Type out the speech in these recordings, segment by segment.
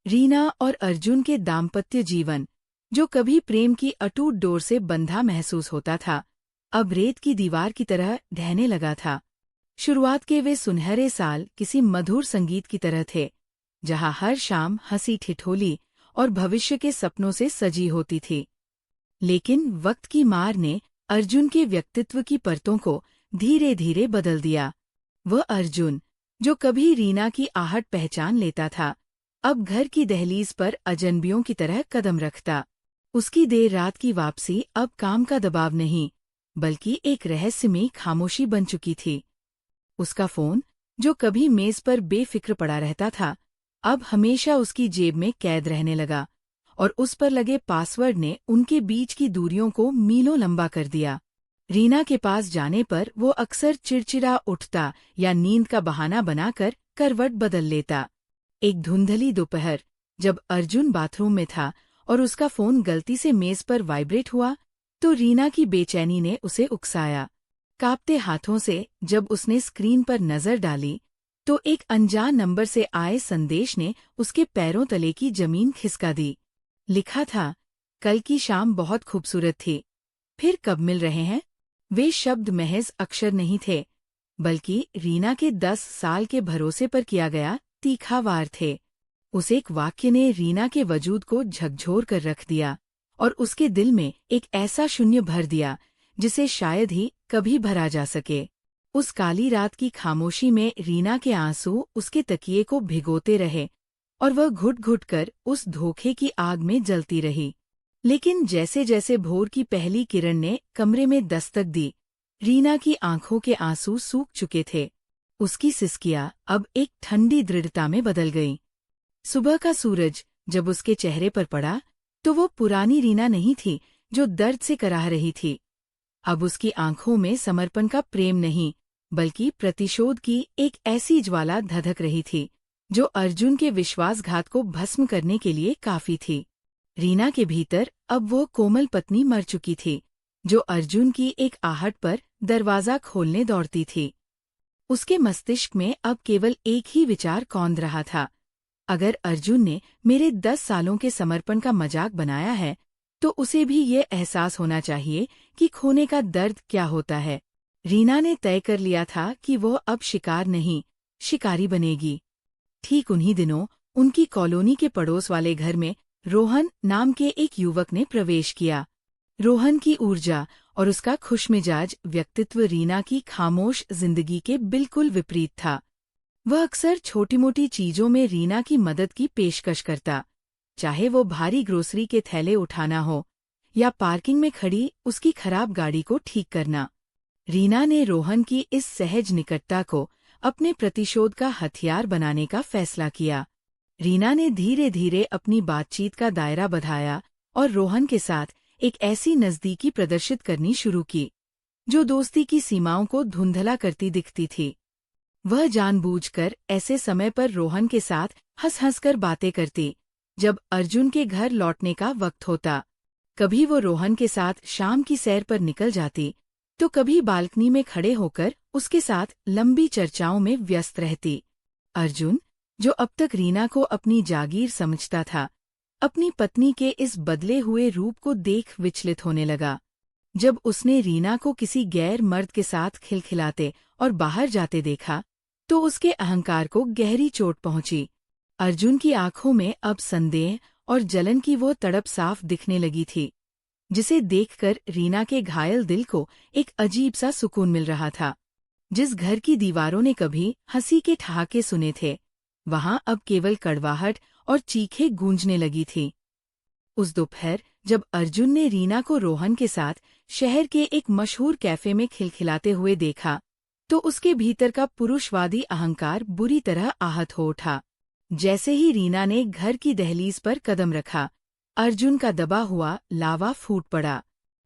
रीना और अर्जुन के दाम्पत्य जीवन, जो कभी प्रेम की अटूट डोर से बंधा महसूस होता था, अब रेत की दीवार की तरह ढहने लगा था। शुरुआत के वे सुनहरे साल किसी मधुर संगीत की तरह थे, जहां हर शाम हंसी ठिठोली और भविष्य के सपनों से सजी होती थी। लेकिन वक्त की मार ने अर्जुन के व्यक्तित्व की परतों को धीरे धीरे बदल दिया। वह अर्जुन, जो कभी रीना की आहट पहचान लेता था, अब घर की दहलीज पर अजनबियों की तरह कदम रखता। उसकी देर रात की वापसी अब काम का दबाव नहीं, बल्कि एक रहस्यमयी खामोशी बन चुकी थी। उसका फोन, जो कभी मेज पर बेफिक्र पड़ा रहता था, अब हमेशा उसकी जेब में कैद रहने लगा, और उस पर लगे पासवर्ड ने उनके बीच की दूरियों को मीलों लंबा कर दिया। रीना के पास जाने पर वो अक्सर चिड़चिड़ा उठता या नींद का बहाना बनाकर करवट बदल लेता। एक धुंधली दोपहर, जब अर्जुन बाथरूम में था और उसका फोन गलती से मेज पर वाइब्रेट हुआ, तो रीना की बेचैनी ने उसे उकसाया। कांपते हाथों से जब उसने स्क्रीन पर नजर डाली, तो एक अनजान नंबर से आए संदेश ने उसके पैरों तले की जमीन खिसका दी। लिखा था, कल की शाम बहुत खूबसूरत थी, फिर कब मिल रहे हैं? वे शब्द महज अक्षर नहीं थे, बल्कि रीना के 10 साल के भरोसे पर किया गया तीखा वार थे। उस एक वाक्य ने रीना के वजूद को झकझोर कर रख दिया, और उसके दिल में एक ऐसा शून्य भर दिया जिसे शायद ही कभी भरा जा सके। उस काली रात की खामोशी में रीना के आंसू उसके तकिए को भिगोते रहे, और वह घुट-घुट कर उस धोखे की आग में जलती रही। लेकिन जैसे जैसे भोर की पहली किरण ने कमरे में दस्तक दी, रीना की आंखों के आंसू सूख चुके थे। उसकी सिसकियां अब एक ठंडी दृढ़ता में बदल गईं। सुबह का सूरज जब उसके चेहरे पर पड़ा, तो वो पुरानी रीना नहीं थी जो दर्द से कराह रही थी। अब उसकी आंखों में समर्पण का प्रेम नहीं, बल्कि प्रतिशोध की एक ऐसी ज्वाला धधक रही थी, जो अर्जुन के विश्वासघात को भस्म करने के लिए काफी थी। रीना के भीतर अब वो कोमल पत्नी मर चुकी थी, जो अर्जुन की एक आहट पर दरवाजा खोलने दौड़ती थी। उसके मस्तिष्क में अब केवल एक ही विचार कौंध रहा था, अगर अर्जुन ने मेरे 10 सालों के समर्पण का मजाक बनाया है, तो उसे भी ये एहसास होना चाहिए कि खोने का दर्द क्या होता है। रीना ने तय कर लिया था कि वो अब शिकार नहीं, शिकारी बनेगी। ठीक उन्हीं दिनों उनकी कॉलोनी के पड़ोस वाले घर में रोहन नाम के एक युवक ने प्रवेश किया। रोहन की ऊर्जा और उसका खुशमिजाज व्यक्तित्व रीना की खामोश जिंदगी के बिल्कुल विपरीत था। वह अक्सर छोटी मोटी चीजों में रीना की मदद की पेशकश करता, चाहे वो भारी ग्रोसरी के थैले उठाना हो या पार्किंग में खड़ी उसकी खराब गाड़ी को ठीक करना। रीना ने रोहन की इस सहज निकटता को अपने प्रतिशोध का हथियार बनाने का फैसला किया। रीना ने धीरे धीरे अपनी बातचीत का दायरा बढ़ाया और रोहन के साथ एक ऐसी नज़दीकी प्रदर्शित करनी शुरू की, जो दोस्ती की सीमाओं को धुंधला करती दिखती थी। वह जानबूझकर ऐसे समय पर रोहन के साथ हंस-हंस कर बातें करती, जब अर्जुन के घर लौटने का वक्त होता। कभी वो रोहन के साथ शाम की सैर पर निकल जाती, तो कभी बालकनी में खड़े होकर उसके साथ लंबी चर्चाओं में व्यस्त रहती। अर्जुन, जो अब तक रीना को अपनी जागीर समझता था, अपनी पत्नी के इस बदले हुए रूप को देख विचलित होने लगा। जब उसने रीना को किसी गैर मर्द के साथ खिलखिलाते और बाहर जाते देखा, तो उसके अहंकार को गहरी चोट पहुंची। अर्जुन की आंखों में अब संदेह और जलन की वो तड़प साफ दिखने लगी थी, जिसे देखकर रीना के घायल दिल को एक अजीब सा सुकून मिल रहा था। जिस घर की दीवारों ने कभी हंसी के ठहाके सुने थे, वहां अब केवल कड़वाहट और चीखें गूंजने लगी थी। उस दोपहर जब अर्जुन ने रीना को रोहन के साथ शहर के एक मशहूर कैफे में खिलखिलाते हुए देखा, तो उसके भीतर का पुरुषवादी अहंकार बुरी तरह आहत हो उठा। जैसे ही रीना ने घर की दहलीज पर कदम रखा, अर्जुन का दबा हुआ लावा फूट पड़ा।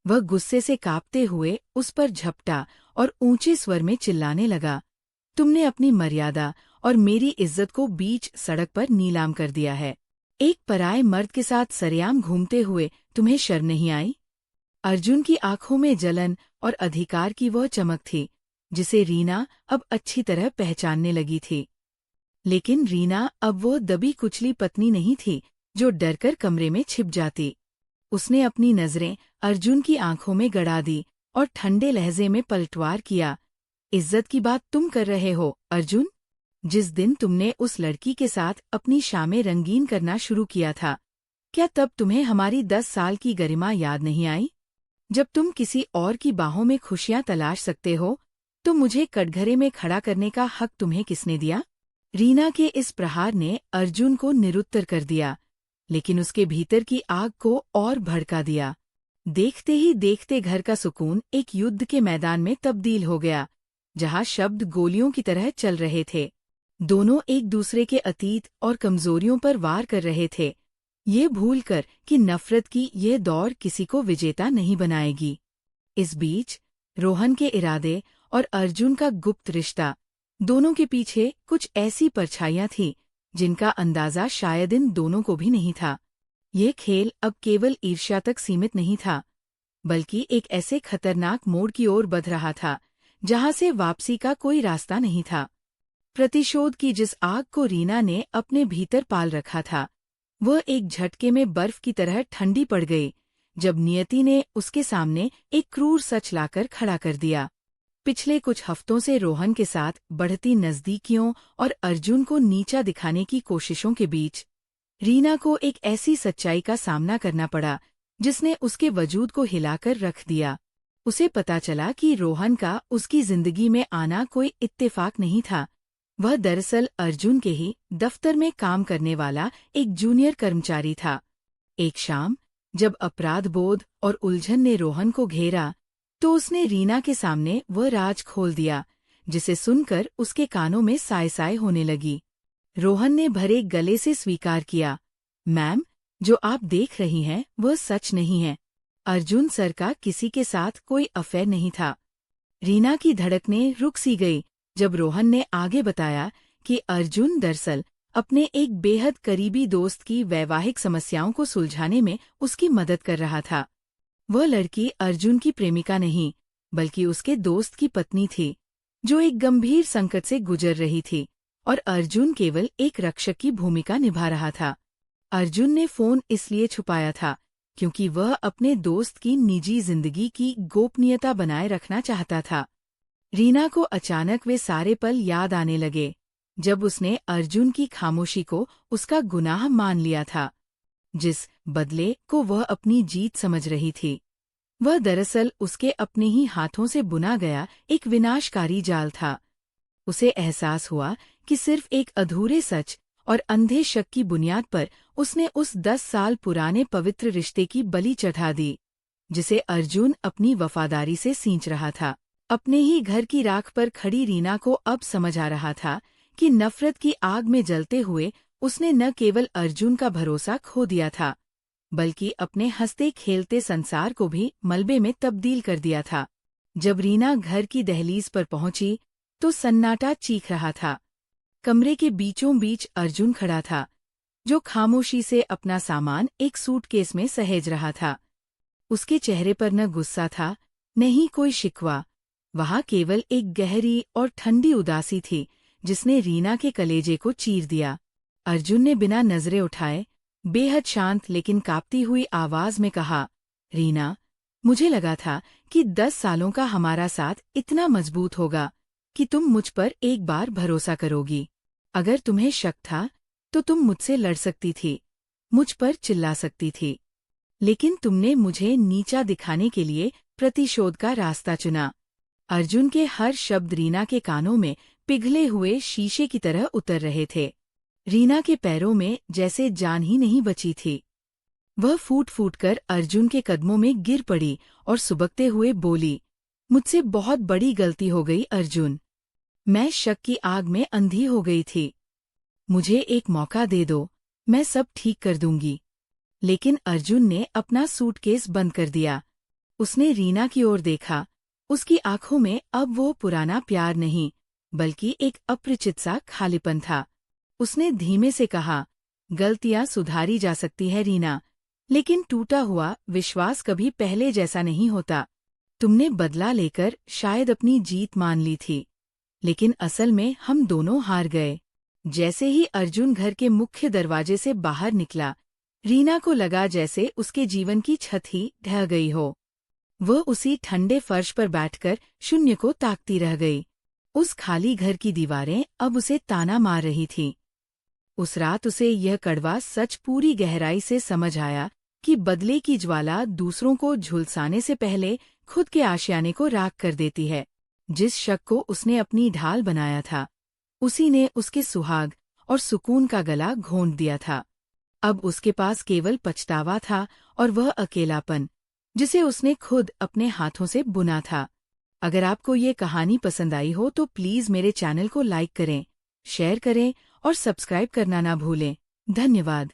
वह गुस्से से कांपते हुए उस पर झपटा और ऊंचे स्वर में चिल्लाने लगा, तुमने अपनी मर्यादा और मेरी इज्जत को बीच सड़क पर नीलाम कर दिया है। एक पराये मर्द के साथ सरेआम घूमते हुए तुम्हें शर्म नहीं आई? अर्जुन की आंखों में जलन और अधिकार की वह चमक थी, जिसे रीना अब अच्छी तरह पहचानने लगी थी। लेकिन रीना अब वो दबी कुचली पत्नी नहीं थी जो डरकर कमरे में छिप जाती। उसने अपनी नजरें अर्जुन की आंखों में गड़ा दी और ठंडे लहजे में पलटवार किया। इज्जत की बात तुम कर रहे हो, अर्जुन? जिस दिन तुमने उस लड़की के साथ अपनी शामें रंगीन करना शुरू किया था, क्या तब तुम्हें हमारी 10 साल की गरिमा याद नहीं आई? जब तुम किसी और की बाहों में खुशियां तलाश सकते हो, तो मुझे कटघरे में खड़ा करने का हक तुम्हें किसने दिया? रीना के इस प्रहार ने अर्जुन को निरुत्तर कर दिया, लेकिन उसके भीतर की आग को और भड़का दिया। देखते ही देखते घर का सुकून एक युद्ध के मैदान में तब्दील हो गया, जहां शब्द गोलियों की तरह चल रहे थे। दोनों एक दूसरे के अतीत और कमजोरियों पर वार कर रहे थे, ये भूलकर कि नफरत की ये दौड़ किसी को विजेता नहीं बनाएगी। इस बीच रोहन के इरादे और अर्जुन का गुप्त रिश्ता, दोनों के पीछे कुछ ऐसी परछाइयां थीं जिनका अंदाजा शायद इन दोनों को भी नहीं था। ये खेल अब केवल ईर्ष्या तक सीमित नहीं था, बल्कि एक ऐसे खतरनाक मोड़ की ओर बढ़ रहा था जहां से वापसी का कोई रास्ता नहीं था। प्रतिशोध की जिस आग को रीना ने अपने भीतर पाल रखा था, वह एक झटके में बर्फ की तरह ठंडी पड़ गई जब नियति ने उसके सामने एक क्रूर सच लाकर खड़ा कर दिया। पिछले कुछ हफ्तों से रोहन के साथ बढ़ती नज़दीकियों और अर्जुन को नीचा दिखाने की कोशिशों के बीच रीना को एक ऐसी सच्चाई का सामना करना पड़ा जिसने उसके वजूद को हिलाकर रख दिया। उसे पता चला कि रोहन का उसकी जिंदगी में आना कोई इत्तेफाक नहीं था। वह दरअसल अर्जुन के ही दफ्तर में काम करने वाला एक जूनियर कर्मचारी था। एक शाम जब अपराध बोध और उलझन ने रोहन को घेरा, तो उसने रीना के सामने वह राज खोल दिया जिसे सुनकर उसके कानों में साय साय होने लगी। रोहन ने भरे गले से स्वीकार किया, मैम, जो आप देख रही हैं वह सच नहीं है। अर्जुन सर का किसी के साथ कोई अफेयर नहीं था। रीना की धड़कनें रुक सी गई जब रोहन ने आगे बताया कि अर्जुन दरअसल अपने एक बेहद करीबी दोस्त की वैवाहिक समस्याओं को सुलझाने में उसकी मदद कर रहा था। वह लड़की अर्जुन की प्रेमिका नहीं, बल्कि उसके दोस्त की पत्नी थी, जो एक गंभीर संकट से गुजर रही थी, और अर्जुन केवल एक रक्षक की भूमिका निभा रहा था। अर्जुन ने फोन इसलिए छुपाया था क्योंकि वह अपने दोस्त की निजी जिंदगी की गोपनीयता बनाए रखना चाहता था। रीना को अचानक वे सारे पल याद आने लगे जब उसने अर्जुन की खामोशी को उसका गुनाह मान लिया था, जिस बदले को वह अपनी जीत समझ रही थी। वह दरअसल उसके अपने ही हाथों से बुना गया एक विनाशकारी जाल था। उसे एहसास हुआ कि सिर्फ एक अधूरे सच और अंधे शक की बुनियाद पर उसने उस 10 साल पुराने पवित्र रिश्ते की बलि चढ़ा दी, जिसे अर्जुन अपनी वफादारी से सींच रहा था। अपने ही घर की राख पर खड़ी रीना को अब समझ आ रहा था कि नफरत की आग में जलते हुए उसने न केवल अर्जुन का भरोसा खो दिया था, बल्कि अपने हंसते खेलते संसार को भी मलबे में तब्दील कर दिया था। जब रीना घर की दहलीज पर पहुंची तो सन्नाटा चीख रहा था। कमरे के बीचों बीच अर्जुन खड़ा था, जो खामोशी से अपना सामान एक सूटकेस में सहेज रहा था। उसके चेहरे पर न गुस्सा था, न ही कोई शिकवा। वहां केवल एक गहरी और ठंडी उदासी थी जिसने रीना के कलेजे को चीर दिया। अर्जुन ने बिना नजरें उठाए बेहद शांत लेकिन कांपती हुई आवाज में कहा, रीना, मुझे लगा था कि 10 सालों का हमारा साथ इतना मजबूत होगा कि तुम मुझ पर एक बार भरोसा करोगी। अगर तुम्हें शक था तो तुम मुझसे लड़ सकती थी, मुझ पर चिल्ला सकती थी, लेकिन तुमने मुझे नीचा दिखाने के लिए प्रतिशोध का रास्ता चुना। अर्जुन के हर शब्द रीना के कानों में पिघले हुए शीशे की तरह उतर रहे थे। रीना के पैरों में जैसे जान ही नहीं बची थी। वह फूट फूट कर अर्जुन के कदमों में गिर पड़ी और सुबकते हुए बोली, मुझसे बहुत बड़ी गलती हो गई अर्जुन। मैं शक की आग में अंधी हो गई थी। मुझे एक मौका दे दो, मैं सब ठीक कर दूंगी। लेकिन अर्जुन ने अपना सूटकेस बंद कर दिया। उसने रीना की ओर देखा। उसकी आंखों में अब वो पुराना प्यार नहीं, बल्कि एक अपरिचित सा खालीपन था। उसने धीमे से कहा, गलतियां सुधारी जा सकती है रीना, लेकिन टूटा हुआ विश्वास कभी पहले जैसा नहीं होता। तुमने बदला लेकर शायद अपनी जीत मान ली थी, लेकिन असल में हम दोनों हार गए। जैसे ही अर्जुन घर के मुख्य दरवाजे से बाहर निकला, रीना को लगा जैसे उसके जीवन की छत ही ढह गई हो। वह उसी ठंडे फर्श पर बैठकर शून्य को ताकती रह गई। उस खाली घर की दीवारें अब उसे ताना मार रही थीं। उस रात उसे यह कड़वा सच पूरी गहराई से समझ आया कि बदले की ज्वाला दूसरों को झुलसाने से पहले खुद के आशियाने को राख कर देती है। जिस शक को उसने अपनी ढाल बनाया था, उसी ने उसके सुहाग और सुकून का गला घोंट दिया था। अब उसके पास केवल पछतावा था और वह अकेलापन, जिसे उसने खुद अपने हाथों से बुना था। अगर आपको ये कहानी पसंद आई हो तो प्लीज़ मेरे चैनल को लाइक करें, शेयर करें और सब्सक्राइब करना ना भूलें। धन्यवाद।